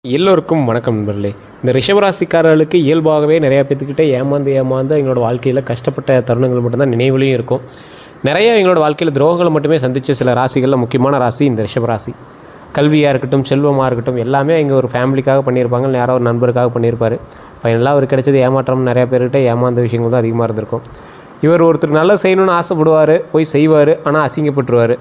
எல்லோருக்கும் வணக்கம் நண்பர்களே. இந்த ரிஷபராசிக்காரர்களுக்கு இயல்பாகவே நிறையா பேர்த்துக்கிட்ட ஏமாந்து எங்களோட வாழ்க்கையில் கஷ்டப்பட்ட தருணங்கள் மட்டும்தான் நினைவுலையும் இருக்கும். நிறைய எங்களோட வாழ்க்கையில் துரோகங்களை மட்டுமே சந்தித்த சில ராசிகளில் முக்கியமான ராசி இந்த ரிஷபராசி. கல்வியாக இருக்கட்டும், செல்வமாக இருக்கட்டும், எல்லாமே இங்கே ஒரு ஃபேமிலிக்காக பண்ணியிருப்பாங்க, யாரோ ஒரு நண்பருக்காக பண்ணியிருப்பார். ஃபைனலாக அவர் கிடைச்சது ஏமாற்றம். நிறையா பேர்கிட்ட ஏமாந்த விஷயங்கள் தான் அதிகமாக இருந்திருக்கும். இவர் ஒருத்தர் நல்லா செய்யணும்னு ஆசைப்படுவார், போய் செய்வார், ஆனால் அசிங்கப்பட்டுருவார்.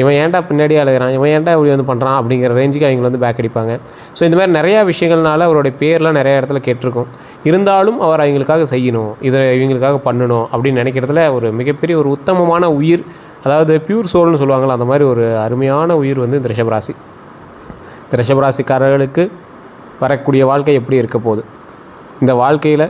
இவன் ஏன்டா பின்னாடி அழுகிறான், இவன் ஏன்டா இப்படி பண்ணுறான் அப்படிங்கிற ரேஞ்சுக்கு அவங்க பேக் அடிப்பாங்க. ஸோ இந்த மாதிரி நிறையா விஷயங்கள்னால அவருடைய பேர்லாம் நிறையா இடத்துல கேட்டிருக்கும். இருந்தாலும் அவர் அவங்களுக்காக செய்யணும், இதை இவங்களுக்காக பண்ணணும் அப்படின்னு நினைக்கிறதுல ஒரு மிகப்பெரிய ஒரு உத்தமமான உயிர், அதாவது பியூர் சோல்னு சொல்லுவாங்களா, அந்த மாதிரி ஒரு அருமையான உயிர் இந்த ரிஷபராசி. இந்த ரிஷபராசிக்காரர்களுக்கு வரக்கூடிய வாழ்க்கை எப்படி இருக்க போகுது, இந்த வாழ்க்கையில்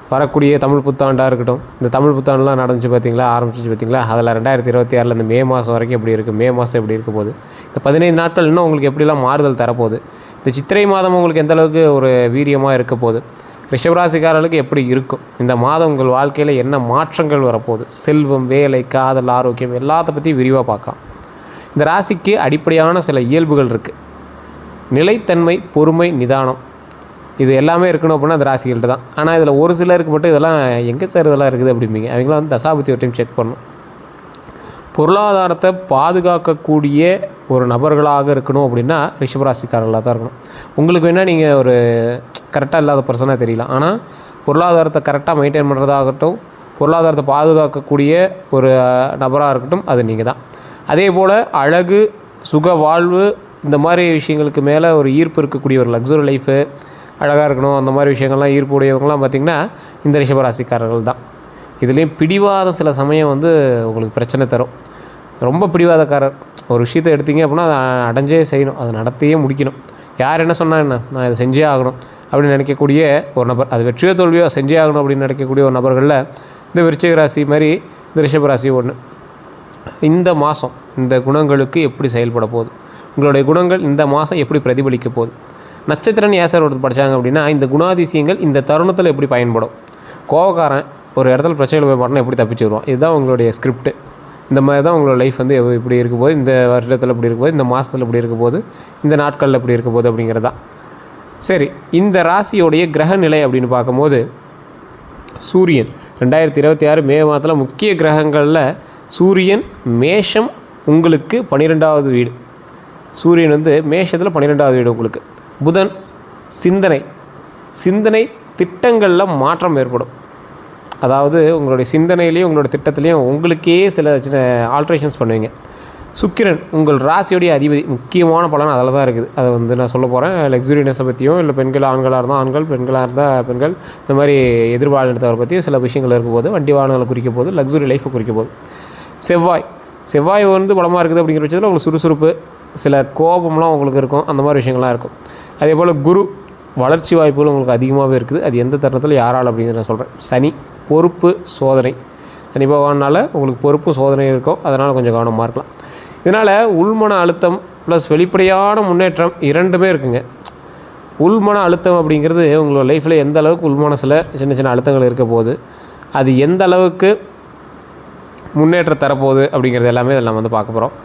வரக்கூடிய தமிழ் புத்தாண்டாக இருக்கட்டும், இந்த தமிழ் புத்தாண்டுலாம் நடந்துச்சு பார்த்திங்களா, ஆரம்பிச்சிச்சு பார்த்திங்களா, அதில் 2026 இந்த மே மாதம் வரைக்கும் எப்படி இருக்குது, மே மாதம் எப்படி இருக்க போகுது, இந்த 15 நாட்கள் இன்னும் உங்களுக்கு எப்படிலாம் மாறுதல் தரப்போகுது, இந்த சித்திரை மாதம் உங்களுக்கு எந்தளவுக்கு ஒரு வீரியமாக இருக்க போகுது, ரிஷபராசிக்காரர்களுக்கு எப்படி இருக்கும், இந்த மாதம் உங்கள் வாழ்க்கையில் என்ன மாற்றங்கள் வரப்போகுது, செல்வம், வேலை, காதல், ஆரோக்கியம் எல்லாத்த பற்றி விரிவாக பார்க்கலாம். இந்த ராசிக்கு அடிப்படையான சில இயல்புகள் இருக்குது. நிலைத்தன்மை, பொறுமை, நிதானம், இது எல்லாமே இருக்கணும் அப்படின்னா அந்த ராசிகள்கிட்ட தான். ஆனால் இதில் ஒரு சிலருக்கு மட்டும் இதெல்லாம் எங்கே சார் இதெல்லாம் இருக்குது அப்படிம்பீங்க. அவங்களாம் தசாபுத்தி ஒரு டைம் செக் பண்ணணும். பொருளாதாரத்தை பாதுகாக்கக்கூடிய ஒரு நபர்களாக இருக்கணும் அப்படின்னா ரிஷபராசிக்காரர்களாக தான் இருக்கணும். உங்களுக்கு வேணால் நீங்கள் ஒரு கரெக்டாக இல்லாத பர்சனாக தெரியலாம், ஆனால் பொருளாதாரத்தை கரெக்டாக மெயின்டைன் பண்ணுறதாகட்டும், பொருளாதாரத்தை பாதுகாக்கக்கூடிய ஒரு நபராக இருக்கட்டும், அது நீங்கள் தான். அதே போல் அழகு, சுக வாழ்வு, இந்த மாதிரி விஷயங்களுக்கு மேலே ஒரு ஈர்ப்பு இருக்கக்கூடிய ஒரு லக்ஸுரி லைஃபு, அழகாக இருக்கணும், அந்த மாதிரி விஷயங்கள்லாம் ஈர்ப்பு உடையவங்களாம் பார்த்திங்கன்னா இந்த ரிஷபராசிக்காரர்கள் தான். இதுலேயும் பிடிவாத சில சமயம் உங்களுக்கு பிரச்சனை தரும். ரொம்ப பிடிவாதக்காரர். ஒரு விஷயத்தை எடுத்தீங்க அப்படின்னா அதை அடைஞ்சே செய்யணும், அதை நடத்தியே முடிக்கணும். யார் என்ன சொன்னால் என்ன, நான் இதை செஞ்சே ஆகணும் அப்படின்னு நினைக்கக்கூடிய ஒரு நபர், அது வெற்றியோ தோல்வியோ செஞ்சே ஆகணும் அப்படின்னு நினைக்கக்கூடிய ஒரு நபர்களில் இந்த விருச்சிக ராசி மாதிரி இந்த ரிஷபராசி ஒன்று. இந்த மாதம் இந்த குணங்களுக்கு எப்படி செயல்பட போகுது, உங்களுடைய குணங்கள் இந்த மாதம் எப்படி பிரதிபலிக்க போகுது, நட்சத்திரன் ஏசர் ஒருத்தர் படித்தாங்க அப்படின்னா இந்த குணாதிசயங்கள் இந்த தருணத்தில் எப்படி பயன்படும், கோவக்காரன் ஒரு இடத்துல பிரச்சனைகள் போய் மாட்டினா எப்படி தப்பிச்சு வருவான், இதுதான் உங்களுடைய ஸ்கிரிப்ட். இந்த மாதிரி தான் உங்களோட லைஃப் இப்படி இருக்க போது, இந்த வருடத்தில் இப்படி இருக்க போது, இந்த மாதத்தில் இப்படி இருக்க போது, இந்த நாட்களில் இப்படி இருக்க போது அப்படிங்கிறது தான். சரி, இந்த ராசியோடைய கிரக நிலை அப்படின்னு பார்க்கும்போது சூரியன் 2026 மே மாதத்தில் முக்கிய கிரகங்களில் சூரியன் மேஷம் உங்களுக்கு 12வது வீடு. சூரியன் மேஷத்தில் 12வது வீடு உங்களுக்கு. புதன் சிந்தனை திட்டங்களில் மாற்றம் ஏற்படும். அதாவது உங்களுடைய சிந்தனையிலையும் உங்களோட திட்டத்துலேயும் உங்களுக்கே சில சின்ன ஆல்ட்ரேஷன்ஸ் பண்ணுவீங்க. சுக்கிரன் உங்கள் ராசியோடைய அதிபதி. முக்கியமான பலன் அதில் தான் இருக்குது. அதை நான் சொல்ல போகிறேன். லக்ஸுரினஸை பற்றியும், இல்லை பெண்கள் ஆண்களாக இருந்தால் ஆண்கள், பெண்களாக இருந்தால் பெண்கள், இந்த மாதிரி எதிர்பாலினத்தவரை பற்றியும் சில விஷயங்கள் இருக்கும் போது, வண்டி வாகனங்களை குறிக்க போது, லக்ஸுரி லைஃப்பை குறிக்க போது. செவ்வாய் பலமாக இருக்குது அப்படிங்கிற பட்சத்தில் உங்களுக்கு சுறுசுறுப்பு, சில கோபம்லாம் உங்களுக்கு இருக்கும், அந்த மாதிரி விஷயங்கள்லாம் இருக்கும். அதே போல் குரு வளர்ச்சி வாய்ப்புகள் உங்களுக்கு அதிகமாகவே இருக்குது. அது எந்த தருணத்தில் யாரால் அப்படிங்கிறத நான் சொல்கிறேன். சனி பொறுப்பு, சோதனை. சனி பகவானால் உங்களுக்கு பொறுப்பும் சோதனை இருக்கும், அதனால் கொஞ்சம் கவனமாக இருக்கலாம். இதனால் உள்மன அழுத்தம் ப்ளஸ் வெளிப்படையான முன்னேற்றம் இரண்டுமே இருக்குங்க. உள்மன அழுத்தம் அப்படிங்கிறது உங்களோட லைஃப்பில் எந்த அளவுக்கு உள்மனசில் சின்ன அழுத்தங்கள் இருக்க போகுது, அது எந்த அளவுக்கு முன்னேற்றம் தரப்போகுது அப்படிங்கிறது எல்லாமே இதில் நம்ம பார்க்க போகிறோம்.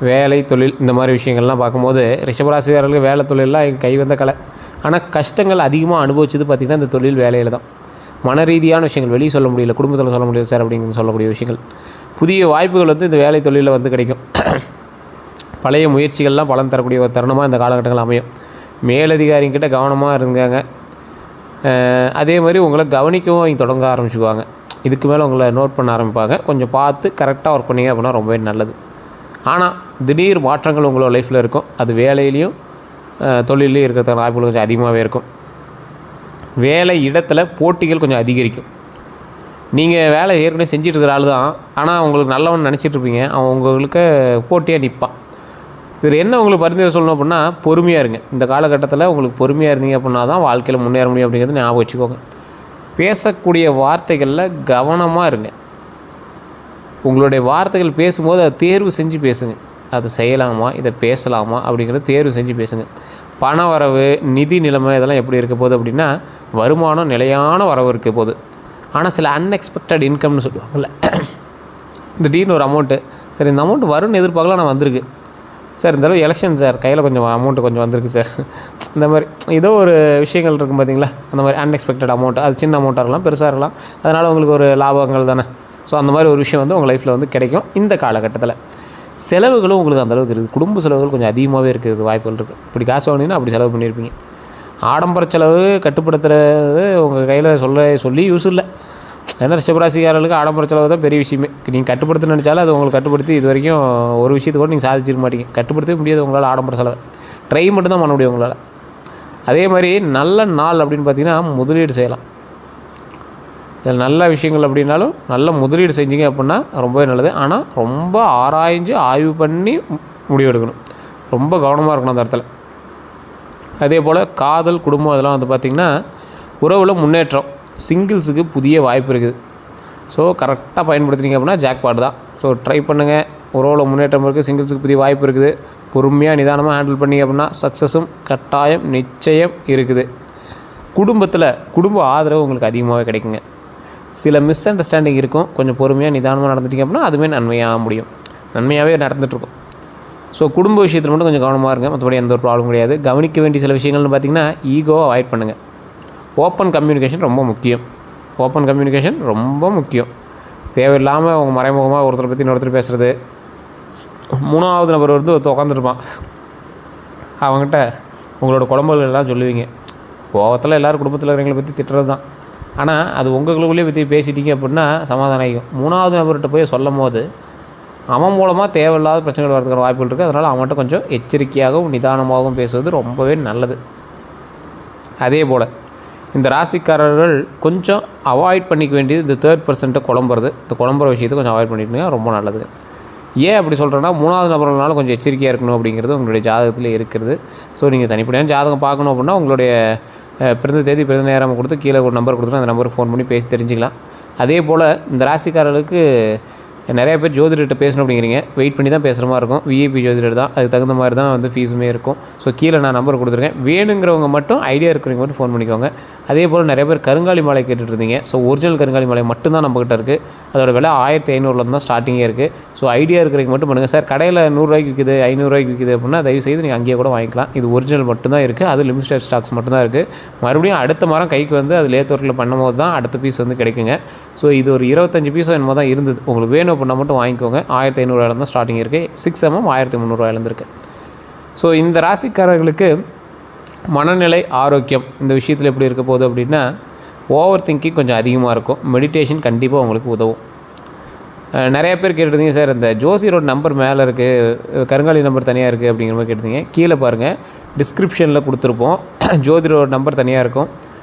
வேலை, தொழில், இந்த மாதிரி விஷயங்கள்லாம் பார்க்கும்போது ரிஷபராசிக்காரர்களுக்கு வேலை தொழிலெலாம் எங்கள் கை வந்த கலை. ஆனால் கஷ்டங்கள் அதிகமாக அனுபவிச்சது பார்த்திங்கன்னா இந்த தொழில் வேலையில் தான். மன ரீதியான விஷயங்கள் வெளியே சொல்ல முடியல, குடும்பத்தில் சொல்ல முடியாது சார் அப்படிங்கிற சொல்லக்கூடிய விஷயங்கள், புதிய வாய்ப்புகள் இந்த வேலை தொழிலில் கிடைக்கும். பழைய முயற்சிகள்லாம் பலன் தரக்கூடிய ஒரு தருணமாக இந்த காலகட்டங்கள் அமையும். மேலதிகாரிங்கிட்ட கவனமாக இருங்காங்க. அதே மாதிரி உங்களை கவனிக்கவும் அவங்க தொடங்க ஆரம்பிச்சுக்குவாங்க. இதுக்கு மேலே உங்களை நோட் பண்ண ஆரம்பிப்பாங்க. கொஞ்சம் பார்த்து கரெக்டாக ஒர்க் பண்ணிங்க அப்படின்னா ரொம்பவே நல்லது. ஆனால் திடீர் மாற்றங்கள் உங்களோட லைஃப்பில் இருக்கும். அது வேலையிலையும் தொழிலையும் இருக்கிறதுக்கான வாய்ப்புகள் கொஞ்சம் அதிகமாகவே இருக்கும். வேலை இடத்துல போட்டிகள் கொஞ்சம் அதிகரிக்கும். நீங்கள் வேலை ஏற்கனவே செஞ்சுட்டு இருக்கிற ஆள் தான், ஆனால் உங்களுக்கு நல்லவன் நினச்சிட்ருப்பீங்க, அவன் உங்களுக்கு போட்டியாக நிற்பான். இதில் என்ன உங்களுக்கு பரிந்துரை சொல்லணும் அப்படின்னா பொறுமையாக இருங்க. இந்த காலகட்டத்தில் உங்களுக்கு பொறுமையாக இருந்தீங்க அப்படின்னா தான் வாழ்க்கையில் முன்னேற முடியும் அப்படிங்கிறது ஞாபகம் வச்சுக்கோங்க. பேசக்கூடிய வார்த்தைகளில் கவனமாக இருங்க. உங்களுடைய வார்த்தைகள் பேசும்போது அதை தேர்வு செஞ்சு பேசுங்க. அதை செய்யலாமா, இதை பேசலாமா அப்படிங்கிறத தேர்வு செஞ்சு பேசுங்க. பண வரவு, நிதி நிலைமை இதெல்லாம் எப்படி இருக்க போகுது அப்படின்னா வருமானம் நிலையான வரவு இருக்க போகுது. ஆனால் சில அன்எக்ஸ்பெக்டட் இன்கம்னு சொல்லுவாங்கள்ல, திடீர்னு ஒரு அமௌண்ட்டு, சரி இந்த அமௌண்ட் வரும்னு எதிர்பார்க்கலாம், நான் வந்திருக்கு, சார் இந்தளவு எலெக்ஷன் சார், கையில் கொஞ்சம் அமௌண்ட்டு கொஞ்சம் வந்திருக்கு சார், இந்த மாதிரி ஏதோ ஒரு விஷயங்கள் இருக்கும் பார்த்தீங்களா, அந்த மாதிரி அன்எக்ஸ்பெக்டட் அமௌண்ட், அது சின்ன அமௌண்ட்டாக இருக்கலாம் பெருசாக இருக்கலாம், அதனால் உங்களுக்கு ஒரு லாபங்கள் தானே. ஸோ அந்த மாதிரி ஒரு விஷயம் வந்து உங்கள் லைஃப்பில் வந்து கிடைக்கும். இந்த காலகட்டத்தில் செலவுகளும் உங்களுக்கு அந்தளவுக்கு இருக்குது, குடும்ப செலவுகள் கொஞ்சம் அதிகமாகவே இருக்குது, வாய்ப்புகள் இருக்குது. இப்படி காசு வாங்கினீங்கன்னா அப்படி செலவு பண்ணியிருப்பீங்க. ஆடம்பர செலவு கட்டுப்படுத்துறது உங்கள் கையில் சொல்லி யூஸ் இல்லை. ஏன்னா ரிஷபராசிக்காரர்களுக்கு ஆடம்பர செலவு தான் பெரிய விஷயமே. நீங்கள் கட்டுப்படுத்த நினச்சாலும் அது உங்களுக்கு கட்டுப்படுத்தி இது வரைக்கும் ஒரு விஷயத்தை கூட நீங்கள் சாதிச்சிருக்க மாட்டீங்க. கட்டுப்படுத்தவே முடியாது உங்களால் ஆடம்பர செலவு. ட்ரை மட்டும் தான் பண்ண முடியும் உங்களால். அதே மாதிரி நல்ல நாள் அப்படின்னு பார்த்தீங்கன்னா முதலீடு செய்யலாம். இதில் நல்ல விஷயங்கள் அப்படின்னாலும் நல்ல முதலீடு செஞ்சீங்க அப்படின்னா ரொம்பவே நல்லது. ஆனால் ரொம்ப ஆராய்ஞ்சு ஆய்வு பண்ணி முடிவெடுக்கணும். ரொம்ப கவனமாக இருக்கணும் அந்த இடத்துல. அதே போல் காதல், குடும்பம் அதெல்லாம் வந்து பார்த்திங்கன்னா உறவில் முன்னேற்றம், சிங்கிள்ஸுக்கு புதிய வாய்ப்பு இருக்குது. ஸோ கரெக்டாக பயன்படுத்துனீங்க அப்படின்னா ஜாக்பாட் தான். ஸோ ட்ரை பண்ணுங்கள். உறவில் முன்னேற்றம் இருக்குது, சிங்கிள்ஸுக்கு புதிய வாய்ப்பு இருக்குது. பொறுமையாக நிதானமாக ஹேண்டில் பண்ணிங்க அப்படின்னா சக்ஸஸும் கட்டாயம் நிச்சயம் இருக்குது. குடும்பத்தில் குடும்ப ஆதரவு உங்களுக்கு அதிகமாகவே கிடைக்குங்க. சில மிஸ் அண்டர்ஸ்டாண்டிங் இருக்கும், கொஞ்சம் பொறுமையாக நிதானமாக நடந்துட்டிங்க அப்படின்னா அதுவுமே நன்மையாகவே நடந்துகிட்ருக்கும். ஸோ குடும்ப விஷயத்தில் மட்டும் கொஞ்சம் கவனமாக இருங்க, மற்றபடி எந்த ஒரு ப்ராப்ளம் கிடையாது. கவனிக்க வேண்டிய சில விஷயங்கள்னு பார்த்திங்கன்னா ஈகோவை அவாய்ட் பண்ணுங்கள். ஓப்பன் கம்யூனிகேஷன் ரொம்ப முக்கியம். தேவையில்லாமல் அவங்க மறைமுகமாக ஒருத்தரை பற்றி இன்னொருத்தர் பேசுகிறது, 3வது நபர் வந்து ஒருத்தர் உட்காந்துருப்பான், அவங்ககிட்ட உங்களோட குழம்புகள் எல்லாம் சொல்லுவீங்க. கோவத்தில் எல்லோரும் குடும்பத்தில் இருக்கிறவங்களை பற்றி திட்டுறது தான். ஆனால் அது உங்களுக்குள்ளேயே பற்றி பேசிட்டீங்க அப்படின்னா சமாதானம் ஆகிக்கும். 3வது நபர்கிட்ட போய் சொல்லும் போது அவன் மூலமாக தேவையில்லாத பிரச்சனைகள் வரதுக்கான வாய்ப்புகள் இருக்குது. அதனால் அவன்கிட்ட கொஞ்சம் எச்சரிக்கையாகவும் நிதானமாகவும் பேசுவது ரொம்பவே நல்லது. அதே போல் இந்த ராசிக்காரர்கள் கொஞ்சம் அவாய்ட் பண்ணிக்க வேண்டியது இந்த 3rd பர்சன்ட்டை குழம்புறது. இந்த குழம்புற விஷயத்தை கொஞ்சம் அவாய்ட் பண்ணிட்டீங்கன்னா ரொம்ப நல்லது. ஏன் அப்படி சொல்கிறேன்னா 3வது நபர்களால கொஞ்சம் எச்சரிக்கையாக இருக்கணும் அப்படிங்கிறது உங்களுடைய ஜாதகத்தில் இருக்கிறது. ஸோ நீங்கள் தனிப்படையான ஜாதகம் பார்க்கணும் அப்படின்னா உங்களுடைய பிறந்த தேதி பிறந்த நேரம் கொடுத்து கீழே ஒரு நம்பர் கொடுத்துட்டு அந்த நம்பருக்கு ஃபோன் பண்ணி பேசி தெரிஞ்சுக்கலாம். அதே போல் இந்த ராசிக்காரர்களுக்கு நிறைய பேர் ஜோதிடர்கிட்ட பேசணும் அப்படிங்கிறீங்க, வெயிட் பண்ணி தான் பேசுகிற மாதிரி இருக்கும். விஐபி ஜோதிடர் தான், அதுக்கு தகுந்த மாதிரி தான் வந்து ஃபீஸுமே இருக்கும். ஸோ கீழே நான் நம்பர் கொடுத்துருக்கேன், வேணுங்கிறவங்க மட்டும் ஐடியா இருக்கிறவங்க மட்டும் ஃபோன் பண்ணிக்கோங்க. அதே போல் நிறைய பேர் கருங்காலி மாலை கேட்டுட்டு இருந்தீங்க. ஸோ ஒரிஜினல் கருங்காலி மாலை மட்டும்தான் நம்மகிட்ட இருக்குது. அதோட விலை 1500 தான் ஸ்டார்டிங்கே இருக்குது. ஸோ ஐடியா இருக்கிறவங்க மட்டும் பண்ணுங்கள். சார் கடையில் 100 ரூபாய்க்கு விற்குது, 500 ரூபாய்க்கு விற்குது அப்படின்னா தயவுசெய்து நீங்கள் அங்கேயே கூட வாங்கிக்கலாம். இது ஒரிஜினல் மட்டும்தான் இருக்குது, அது லிமிடெட் ஸ்டாக்ஸ் மட்டும்தான் இருக்குது. மறுபடியும் அடுத்த மரம் கைக்கு வந்து அது லேத்தொர்க்கில் பண்ணும்போது தான் அடுத்த பீஸ் வந்து கிடைக்குங்க. ஸோ இது ஒரு 25 பீஸோ என்னமோ தான் இருந்தது. உங்களுக்கு வேணும் அப்படின்னா மட்டும் வாங்கிக்கோங்க. 1500 தான் ஸ்டார்டிங் இருக்குது. 6mm 1300 இருக்குது. ஸோ இந்த ராசிக்காரர்களுக்கு மனநிலை, ஆரோக்கியம் இந்த விஷயத்தில் எப்படி இருக்க போகுது அப்படின்னா ஓவர் திங்கிங் கொஞ்சம் அதிகமாக இருக்கும். மெடிடேஷன் கண்டிப்பாக உங்களுக்கு உதவும். நிறைய பேர் கேட்டுருந்தீங்க, சார் இந்த ஜோசியரோட நம்பர் மேலே இருக்குது, கருங்காலி நம்பர் தனியாக இருக்குது அப்படிங்கிற மாதிரி கேட்டுருந்தீங்க. கீழே பாருங்கள், டிஸ்கிரிப்ஷனில் கொடுத்துருப்போம். ஜோதிடரோட நம்பர் தனியாக இருக்கும்.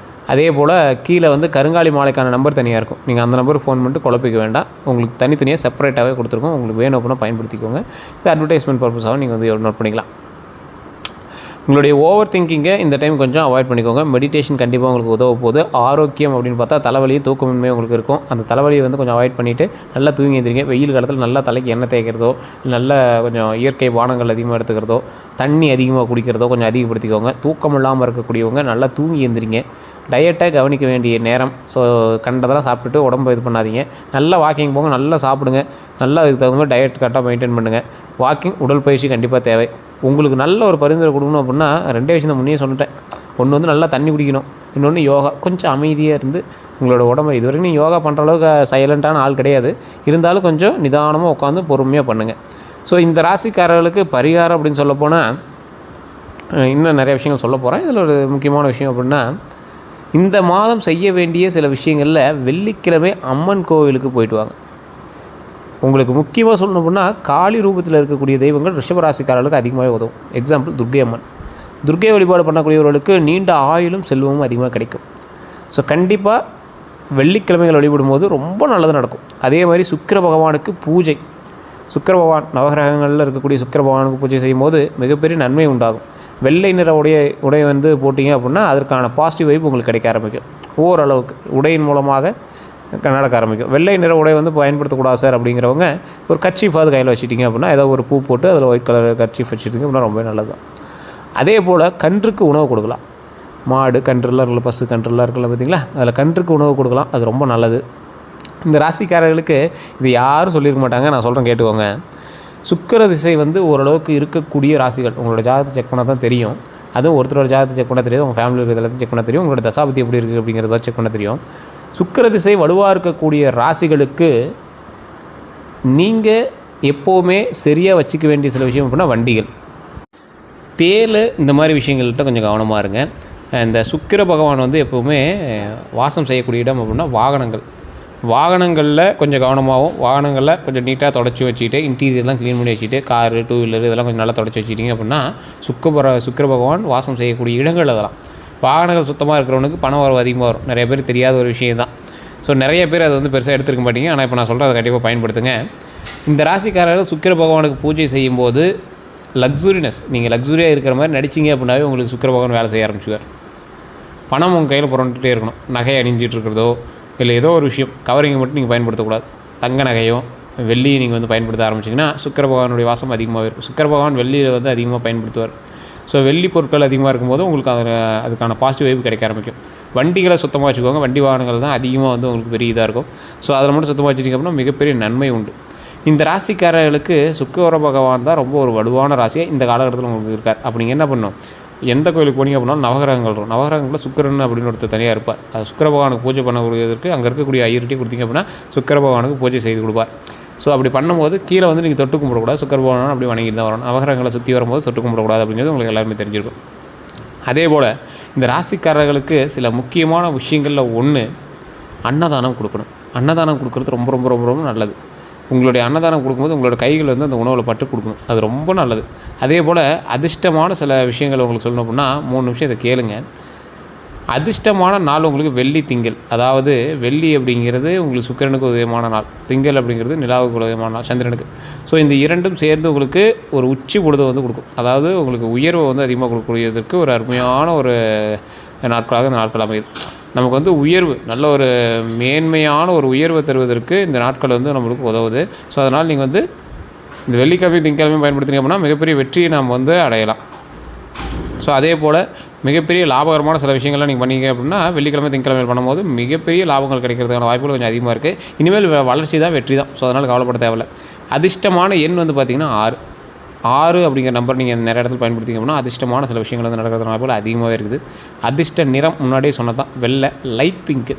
அதே போல் கீழே வந்து கருங்காலி மாலைக்கான நம்பர் தனியாக இருக்கும். நீங்கள் அந்த நம்பருக்கு ஃபோன் பண்ணிட்டு குழப்பிக்க வேண்டாம். உங்களுக்கு தனித்தனியாக செப்பரேட்டாகவே கொடுத்துருக்கோம். உங்களுக்கு வேணும் அப்படின்னா பயன்படுத்திக்கோங்க. இது அட்வர்டைஸ்மெண்ட் பர்பஸாகவும் நீங்கள் வந்து நோட் பண்ணிக்கலாம். உங்களுடைய ஓவர் திங்கிங்கை இந்த டைம் கொஞ்சம் அவாய்ட் பண்ணிக்கோங்க. மெடிடேஷன் கண்டிப்பாக உங்களுக்கு உதவ போகுது. ஆரோக்கியம் அப்படின்னு பார்த்தா தலைவலியும் தூக்கமின்மை உங்களுக்கு இருக்கும். அந்த தலைவலியை வந்து கொஞ்சம் அவாய்ட் பண்ணிவிட்டு நல்லா தூங்கி எழுந்திரிங்க. வெயில் காலத்தில் நல்லா தலைக்கு எண்ணெய் தேய்க்கிறதோ, நல்லா கொஞ்சம் இயற்கை பானங்கள் அதிகமாக எடுத்துக்கிறதோ, தண்ணி அதிகமாக குடிக்கிறதோ கொஞ்சம் அதிகப்படுத்திக்கோங்க. தூக்கம் இல்லாமல் இருக்கக்கூடியவங்க நல்லா தூங்கி எழுந்திரிங்க. டயட்டை கவனிக்க வேண்டிய நேரம். ஸோ கண்டதெல்லாம் சாப்பிட்டுட்டு உடம்பு இது பண்ணாதீங்க. நல்லா வாக்கிங் போங்க, நல்லா சாப்பிடுங்க, நல்லா அதுக்கு தகுந்த மாதிரி டயட் கரெக்டாக மெயின்டைன் பண்ணுங்கள். வாக்கிங், உடற்பயிற்சி கண்டிப்பாக தேவை. உங்களுக்கு நல்ல ஒரு பரிந்துரை கொடுக்கணும் அப்படின்னா 2 விஷயம் தான் முன்னே சொல்லிட்டேன். ஒன்று வந்து நல்லா தண்ணி குடிக்கணும், இன்னொன்று யோகா. கொஞ்சம் அமைதியாக இருந்து உங்களோட உடம்பை, இது வரைக்கும் நீங்கள் யோகா பண்ணுற அளவுக்கு சைலண்ட்டான ஆள் கிடையாது, இருந்தாலும் கொஞ்சம் நிதானமாக உட்காந்து பொறுமையாக பண்ணுங்கள். ஸோ இந்த ராசிக்காரர்களுக்கு பரிகாரம் அப்படின்னு சொல்ல போனால் இன்னும் நிறைய விஷயங்கள் சொல்ல போகிறேன். இதில் ஒரு முக்கியமான விஷயம் அப்படின்னா இந்த மாதம் செய்ய வேண்டிய சில விஷயங்களில் வெள்ளிக்கிழமை அம்மன் கோவிலுக்கு போயிட்டு வாங்க. உங்களுக்கு முக்கியமாக சொல்லணும் அப்படின்னா காளி ரூபத்தில் இருக்கக்கூடிய தெய்வங்கள் ரிஷபராசிக்காரர்களுக்கு அதிகமாகவே உதவும். எக்ஸாம்பிள் துர்க்கை அம்மன். துர்க்கை வழிபாடு பண்ணக்கூடியவர்களுக்கு நீண்ட ஆயுளும் செல்வமும் அதிகமாக கிடைக்கும். ஸோ கண்டிப்பாக வெள்ளிக்கிழமைகள் வழிபடும் போது ரொம்ப நல்லது நடக்கும். அதே மாதிரி சுக்கிர பகவானுக்கு பூஜை. சுக்கிர பகவான் நவகிரகங்களில் இருக்கக்கூடிய சுக்கிர பகவானுக்கு பூஜை செய்யும் போது மிகப்பெரிய நன்மை உண்டாகும். வெள்ளை நிற உடை வந்து போட்டிங்க அப்படின்னா அதற்கான பாசிட்டிவ் வைப் உங்களுக்கு கிடைக்க ஆரம்பிக்கும். ஓரளவுக்கு உடையின் மூலமாக நடக்க ஆரம்பிக்கும். வெள்ளை நிற உடை வந்து பயன்படுத்தக்கூடாது சார் அப்படிங்கிறவங்க ஒரு கர்ச்சீஃபாவது கையில் வச்சுட்டிங்க அப்படின்னா ஏதோ ஒரு பூ போட்டு அதில் ஒயிட் கலர் கர்ச்சீஃப் வச்சுட்டிங்க அப்படின்னா ரொம்ப நல்லது தான். அதே போல் கன்றுக்கு உணவு கொடுக்கலாம். மாடு கன்றுலாம் இருக்குல்ல, பசு கன்றுலாம் இருக்குல்ல பார்த்தீங்களா, அதில் கன்றுக்கு உணவு கொடுக்கலாம். அது ரொம்ப நல்லது. இந்த ராசிக்காரர்களுக்கு இது யாரும் சொல்லியிருக்க மாட்டாங்க, நான் சொல்கிறேன் கேட்டுக்கோங்க. சுக்கிர திசை வந்து ஓரளவுக்கு இருக்கக்கூடிய ராசிகள் உங்களோட ஜாதகத்தை செக் பண்ணால் தான் தெரியும். அதுவும் ஒருத்தரோட ஜாதகத்தை செக் பண்ண தெரியும், உங்கள் ஃபேமிலி இருக்கிற எல்லாத்தையும் செக் பண்ண தெரியும், உங்களோட தசாபதி எப்படி இருக்குது அப்படிங்கிறத செக் பண்ண தெரியும். சுக்கிர திசை வலுவாக இருக்கக்கூடிய ராசிகளுக்கு நீங்கள் எப்போவுமே சரியாக வச்சுக்க வேண்டிய சில விஷயம் அப்படின்னா வண்டிகள், தேல், இந்த மாதிரி விஷயங்கள்கிட்ட கொஞ்சம் கவனமாக இருங்க. இந்த சுக்கிர பகவான் வந்து எப்போவுமே வாசம் செய்யக்கூடிய இடம் அப்படின்னா வாகனங்களில் கொஞ்சம் கவனமாகவும், வாகனங்களில் கொஞ்சம் நீட்டாக தொடச்சி வச்சுக்கிட்டு, இன்டீரியர்லாம் க்ளீன் பண்ணி வச்சுட்டு, காரு, டூ வீலர் இதெல்லாம் கொஞ்சம் நல்லா தொடச்சி வச்சுக்கிட்டிங்க அப்படின்னா சுக்கிர பகவான் வாசம் செய்யக்கூடிய இடங்கள் அதெல்லாம். வாகனங்கள் சுத்தமாக இருக்கிறவனுக்கு பணம் வரவு அதிகமாக வரும். நிறைய பேர் தெரியாத ஒரு விஷயம் தான். ஸோ நிறைய பேர் அதை வந்து பெருசாக எடுத்துருக்க மாட்டீங்க. ஆனால் இப்போ நான் சொல்கிறேன், அதை கண்டிப்பாக பயன்படுத்துங்க. இந்த ராசிக்காரர்கள் சுக்கிர பகவானுக்கு பூஜை செய்யும்போது லக்ஸுரினஸ், நீங்கள் லக்ஸுரியாக இருக்கிற மாதிரி நடிச்சிங்க அப்படின்னாவே உங்களுக்கு சுக்கிர பகவான் வேலை செய்ய ஆரம்பிச்சுவார். பணம் உங்கள் கையில் புரண்டுகிட்டே இருக்கணும். நகை அணிஞ்சிட்டு இருக்கிறதோ இல்லை ஏதோ ஒரு விஷயம் கவரிங்கை மட்டும் நீங்கள் பயன்படுத்தக்கூடாது. தங்க நகையோ வெள்ளியை நீங்கள் வந்து பயன்படுத்த ஆரம்பிச்சிங்கன்னா சுக்கிர பகவானுடைய வாசம் அதிகமாக இருக்கும். சுக்கிர பகவான் வெள்ளியில் வந்து அதிகமாக பயன்படுத்துவார். ஸோ வெள்ளி பொருட்கள் அதிகமாக இருக்கும்போது உங்களுக்கு அதுக்கான பாசிட்டிவ் வைப் கிடைக்க ஆரம்பிக்கும். வண்டிகளை சுத்தமாக வச்சுக்கோங்க. வண்டி வாகனங்கள் தான் அதிகமாக வந்து உங்களுக்கு பெரிய இதாக இருக்கும். ஸோ அதில் மட்டும் சுத்தமாக வச்சுட்டிங்க அப்படின்னா மிகப்பெரிய நன்மை உண்டு. இந்த ராசிக்காரர்களுக்கு சுக்கிர பகவான் தான் ரொம்ப ஒரு வலுவான ராசியாக இந்த காலகட்டத்தில் உங்களுக்கு இருக்கார். அப்போ நீங்கள் என்ன பண்ணணும், எந்த கோயிலுக்கு போனீங்க அப்படின்னா நவகிரகங்கள் இருக்கும். நவகிரகங்களில் சுக்கிரன் அப்படின்னு ஒருத்தர் தனியாக இருப்பார். அது சுக்கிர பகவானுக்கு பூஜை பண்ணக்கூடியதற்கு அங்கே இருக்கக்கூடிய ஐயர்கிட்டே கொடுத்தீங்க அப்படின்னா சுக்கிர பகவானுக்கு பூஜை செய்து கொடுப்பார். ஸோ அப்படி பண்ணும்போது கீழே வந்து நீங்கள் தொட்டு கும்பிடக்கூடாது. சுக்கிர பகவான் அப்படி வணங்கிட்டு தான் வரணும். நவகிரகங்களை சுற்றி வரும்போது தொட்டு கும்பிடக்கூடாது அப்படிங்கிறது உங்களுக்கு எல்லாருமே தெரிஞ்சிருக்கும். அதே போல் இந்த ராசிக்காரர்களுக்கு சில முக்கியமான விஷயங்களில் ஒன்று, அன்னதானம் கொடுக்கணும். அன்னதானம் கொடுக்குறது ரொம்ப ரொம்ப ரொம்ப ரொம்ப நல்லது. உங்களுடைய அன்னதானம் கொடுக்கும்போது உங்களோட கைகள் வந்து அந்த உணவில் பட்டு கொடுக்கணும். அது ரொம்ப நல்லது. அதே போல் அதிர்ஷ்டமான சில விஷயங்கள் உங்களுக்கு சொல்லணும் அப்படின்னா 3 நிமிஷம் இதை கேளுங்க. அதிர்ஷ்டமான நாள் உங்களுக்கு வெள்ளி, திங்கள். அதாவது வெள்ளி அப்படிங்கிறது உங்களுக்கு சுக்கிரனுக்கு உதயமான நாள், திங்கள் அப்படிங்கிறது நிலாவுக்கு உதயமான நாள், சந்திரனுக்கு. ஸோ இந்த இரண்டும் சேர்ந்து உங்களுக்கு ஒரு உச்சி பொழுதை வந்து கொடுக்கும். அதாவது உங்களுக்கு உயர்வை வந்து அதிகமாக கொடுக்கக்கூடியதற்கு ஒரு அருமையான ஒரு நாட்களாக இந்த நாட்கள் அமையுது. நமக்கு வந்து உயர்வு, நல்ல ஒரு மேன்மையான ஒரு உயர்வை தருவதற்கு இந்த நாட்கள் வந்து நம்மளுக்கு உதவுது. ஸோ அதனால் நீங்கள் வந்து இந்த வெள்ளிக்கிழமை திங்கக்கிழமையும் பயன்படுத்தினீங்க அப்படின்னா மிகப்பெரிய வெற்றியை நாம் வந்து அடையலாம். ஸோ அதே போல் மிகப்பெரிய லாபகரமான சில விஷயங்கள்லாம் நீங்கள் பண்ணீங்க அப்படின்னா வெள்ளிக்கிழமை திங்கக்கிழமை பண்ணும்போது மிகப்பெரிய லாபங்கள் கிடைக்கிறதுக்கான வாய்ப்புகள் கொஞ்சம் அதிகமாக இருக்குது. இனிமேல் வளர்ச்சி தான் வெற்றி தான். ஸோ அதனால் கவலைப்பட தேவையில்லை. அதிர்ஷ்டமான எண் வந்து பார்த்திங்கன்னா 6 அப்படிங்கிற நம்பர் நீங்கள் நிறைய இடத்துல பயன்படுத்திங்க அப்படின்னா அதிர்ஷ்டமான சில விஷயங்கள் வந்து நடக்கிறதுனால வாய்ப்புகள் அதிகமாகவே இருக்குது. அதிர்ஷ்ட நிறம் முன்னாடியே சொன்னது தான், வெள்ளை, லைட் பிங்க்கு.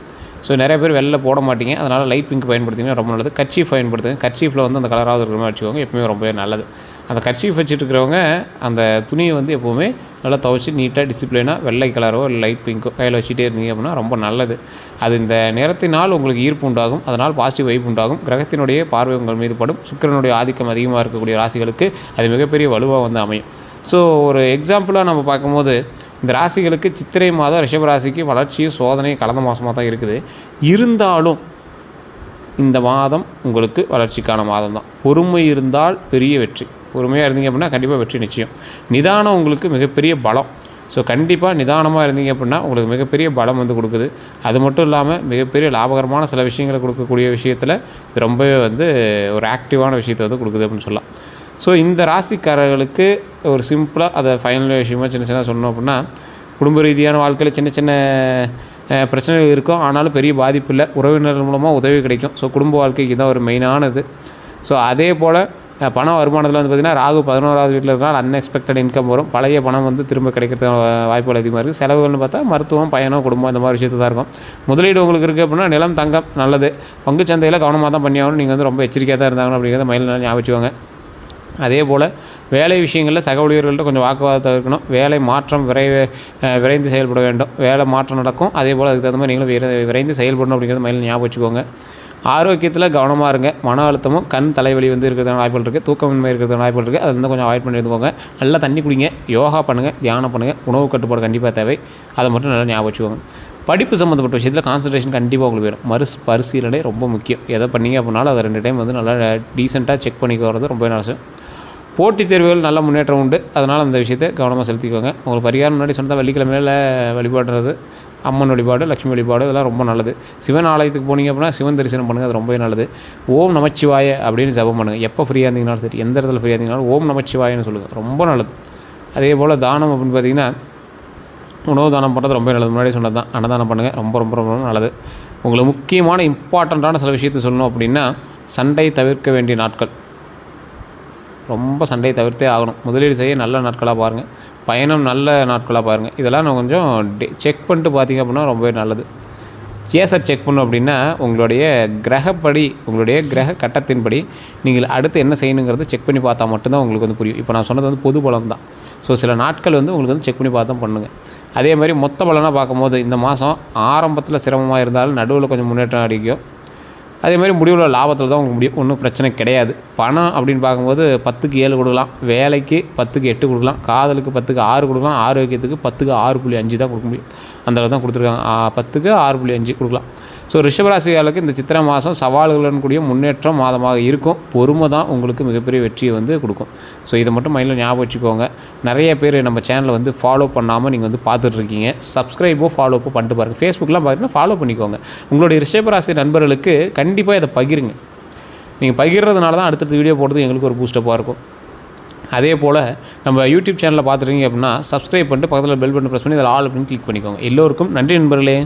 ஸோ நிறைய பேர் வெளில போட மாட்டீங்க, அதனால் லைட் பிங்க் பயன்படுத்திங்கன்னா ரொம்ப நல்லது. கர்ச்சீஃப் பயன்படுத்துங்க. கர்ச்சீஃபில் வந்து அந்த கலராக இருக்கிற மாதிரி வச்சுக்கோங்க, எப்பவுமே ரொம்பவே நல்லது. அந்த கர்ச்சீஃப் வச்சுட்டு இருக்கிறவங்க அந்த துணியை வந்து எப்போவுமே நல்லா துவைச்சி நீட்டாக டிசிப்ளினாக வெள்ளை கலரோ இல்லை லைட் பிங்க்கோ கையில் வச்சுட்டே இருந்தீங்க அப்படின்னா ரொம்ப நல்லது. அது இந்த நிறத்தினால் உங்களுக்கு ஈர்ப்பு உண்டாகும், அதனால் பாசிட்டிவ் வைப் உண்டாகும். கிரகத்தினுடைய பார்வை உங்கள் மீது படும். சுக்கிரனுடைய ஆதிக்கம் அதிகமாக இருக்கக்கூடிய ராசிகளுக்கு அது மிகப்பெரிய வலுவாக வந்து அமையும். ஸோ ஒரு எக்ஸாம்பிளாக நம்ம பார்க்கும்போது இந்த ராசிகளுக்கு சித்திரை மாதம் ரிஷப ராசிக்கு வளர்ச்சியும் சோதனையும் கலந்த மாதமாக தான் இருக்குது. இருந்தாலும் இந்த மாதம் உங்களுக்கு வளர்ச்சிக்கான மாதம் தான். பொறுமை இருந்தால் பெரிய வெற்றி. பொறுமையாக இருந்தீங்க அப்படின்னா கண்டிப்பாக வெற்றி நிச்சயம். நிதானம் உங்களுக்கு மிகப்பெரிய பலம். ஸோ கண்டிப்பாக நிதானமாக இருந்தீங்க அப்படின்னா உங்களுக்கு மிகப்பெரிய பலம் வந்து கொடுக்குது. அது மட்டும் இல்லாமல் மிகப்பெரிய லாபகரமான சில விஷயங்களை கொடுக்கக்கூடிய விஷயத்தில் இது ரொம்பவே வந்து ஒரு ஆக்டிவான விஷயத்தை வந்து கொடுக்குது அப்படின்னு சொல்லலாம். ஸோ இந்த ராசிக்காரர்களுக்கு ஒரு சிம்பிளாக அதை ஃபைனல் விஷயமாக சின்ன சொன்னோம் அப்படின்னா குடும்ப ரீதியான வாழ்க்கையில் சின்ன சின்ன பிரச்சனைகள் இருக்கும், ஆனாலும் பெரிய பாதிப்பு இல்லை. உறவினர்கள் மூலமாக உதவி கிடைக்கும். ஸோ குடும்ப வாழ்க்கைக்கு தான் ஒரு மெயினானது. ஸோ அதே போல் பண வருமானத்தில் வந்து பார்த்திங்கன்னா ராகு 11வது வீட்டில் இருக்கிறனால அன்எக்ஸ்பெக்டட் இன்கம் வரும். பழைய பணம் வந்து திரும்ப கிடைக்கிறதுக்கான வாய்ப்புகள் அதிகமாக இருக்குது. செலவுகள்னு பார்த்தா மருத்துவம், பயணம், குடும்பம் இந்த மாதிரி விஷயத்து தான் இருக்கும். முதலீடு உங்களுக்கு இருக்குது அப்படின்னா நிலம், தங்கம் நல்லது. பங்குச்சந்தையில் கவனமாக தான் பண்ணி ஆகணும். நீங்கள் வந்து ரொம்ப எச்சரிக்கையாக தான் இருந்தாங்கன்னு அப்படிங்கிறத மைண்டில் ஞாபகம் வச்சுக்கோங்க. அதே போல் வேலை விஷயங்களில் சக ஊழியர்கள்ட்ட கொஞ்சம் வாக்குவாதத்தை இருக்கணும். வேலை மாற்றம் விரைந்து செயல்பட வேண்டும். வேலை மாற்றம் நடக்கும். அதே போல் அதுக்கு தகுந்த மாதிரி நீங்களும் விரைந்து செயல்படணும் அப்படிங்கிறத மைண்டில் ஞாபகம் வச்சுக்கோங்க. ஆரோக்கியத்தில் கவனமாக இருங்க. மன அழுத்தமும் கண் தலைவலி வந்து இருக்கிறதுனால வாய்ப்புகள் இருக்குது. தூக்கமின்மை இருக்கிறதுனால வாய்ப்புகள் இருக்குது. அது வந்து கொஞ்சம் அவாய்ட் பண்ணி இருந்துக்கோங்க. நல்லா தண்ணி குடிங்க, யோகா பண்ணுங்கள், தியானம் பண்ணுங்கள். உணவு கட்டுப்பாடு கண்டிப்பாக தேவை. அதை மட்டும் நல்லா ஞாபகம் வச்சுக்கோங்க. படிப்பு சம்மந்தப்பட்ட விஷயத்தில் கான்சன்ட்ரேஷன் கண்டிப்பாக உங்களுக்கு வேணும். பரிசீலனை ரொம்ப முக்கியம். எதை பண்ணீங்க அப்படின்னாலும் அதை 2 டைம் வந்து நல்லா டீசெண்டாக செக் பண்ணிக்க வரது ரொம்ப நல்லது. போட்டித் தேர்வுகள் நல்ல முன்னேற்றம் உண்டு. அதனால் அந்த விஷயத்தை கவனமாக செலுத்திக்கோங்க. உங்களுக்கு பரிகாரம் முன்னாடி சொன்னால் வெள்ளிக்கிழமையில் வழிபாடுறது, அம்மன் வழிபாடு, லட்சுமி வழிபாடு இதெல்லாம் ரொம்ப நல்லது. சிவன் ஆலயத்துக்கு போனீங்க அப்படின்னா சிவன் தரிசனம் பண்ணுங்கள், அது ரொம்பவே நல்லது. ஓம் நமச்சிவாய அப்படின்னு ஜபம் பண்ணுங்கள். எப்போ ஃப்ரீயாக இருந்தீங்கனாலும் சரி, எந்த இடத்துல ஃப்ரீயாக இருந்தீங்கனாலும் ஓம் நமச்சிவாயன்னு சொல்லுங்கள், ரொம்ப நல்லது. அதே போல் தானம் அப்படின்னு பார்த்திங்கன்னா உணவு தானம் பண்ணுறது ரொம்ப நல்லது. முன்னாடி சொன்னது தான், அன்னதானம் பண்ணுங்கள், ரொம்ப ரொம்ப ரொம்ப நல்லது. உங்களுக்கு முக்கியமான இம்பார்ட்டண்ட்டான சில விஷயத்தை சொல்லணும் அப்படின்னா சண்டை தவிர்க்க வேண்டிய நாட்கள். ரொம்ப சண்டையை தவிர்த்தே ஆகணும். முதலீடு செய்ய நல்ல நாட்களாக பாருங்கள், பயணம் நல்ல நாட்களாக பாருங்கள். இதெல்லாம் நான் கொஞ்சம் செக் பண்ணிட்டு பார்த்திங்க அப்படின்னா ரொம்பவே நல்லது. ஏன் சார் செக் பண்ணணும் அப்படின்னா, உங்களுடைய கிரகப்படி, உங்களுடைய கிரக கட்டத்தின்படி நீங்கள் அடுத்து என்ன செய்யணுங்கிறத செக் பண்ணி பார்த்தா மட்டும்தான் உங்களுக்கு வந்து புரியும். இப்போ நான் சொன்னது வந்து பொது பலன் தான். ஸோ சில நாட்கள் வந்து உங்களுக்கு வந்து செக் பண்ணி பார்த்து தான் பண்ணுங்கள். அதே மாதிரி மொத்த பலனாக பார்க்கும்போது இந்த மாதம் ஆரம்பத்தில் சிரமமாக இருந்தாலும் நடுவில் கொஞ்சம் முன்னேற்றம் அடிக்கும். அதே மாதிரி முடிவில் லாபத்தில் தான் உங்களுக்கு முடியும், ஒன்றும் பிரச்சனை கிடையாது. பணம் அப்படின்னு பார்க்கும்போது 10க்கு 7 கொடுக்கலாம், வேலைக்கு 10க்கு 8 கொடுக்கலாம், காதலுக்கு 10க்கு 6 கொடுக்கலாம், ஆரோக்கியத்துக்கு 10க்கு 6.5 தான் கொடுக்க முடியும். அந்தளவு தான் கொடுத்துருக்காங்க. 10க்கு 6.5 கொடுக்கலாம். ஸோ ரிஷபராசிகளுக்கு இந்த சித்திரை மாதம் சவால்களுடன் கூடிய முன்னேற்றம் மாதமாக இருக்கும். பொறுமை தான் உங்களுக்கு மிகப்பெரிய வெற்றியை வந்து கொடுக்கும். ஸோ இதை மட்டும் மைண்டில் ஞாபகம் வச்சுக்கோங்க. நிறைய பேர் நம்ம சேனலை வந்து ஃபாலோ பண்ணாமல் நீங்கள் வந்து பார்த்துட்ருக்கீங்க. சப்ஸ்கிரைபோ ஃபாலோப்போ பண்ணிட்டு பாருங்கள். ஃபேஸ்புக்கெலாம் பார்த்தீங்கன்னா ஃபாலோ பண்ணிக்கோங்க. உங்களுடைய ரிஷபராசி நண்பர்களுக்கு கண்டிப்பாக இதை பகிருங்க. நீங்கள் பகிர்றதுனால தான் அடுத்தடுத்த வீடியோ போடுறது எங்களுக்கு ஒரு பூஸ்டப்பாக இருக்கும். அதே போல் நம்ம யூடியூப் சேனலில் பார்த்துருக்கீங்க அப்படின்னா சப்ஸ்கிரைப் பண்ணிட்டு பக்கத்தில் பெல் பட்டன் ப்ரெஸ் பண்ணி அதில் ஆல் அப்படின்னு கிளிக் பண்ணிக்கோங்க. எல்லோருக்கும் நன்றி நண்பர்களே.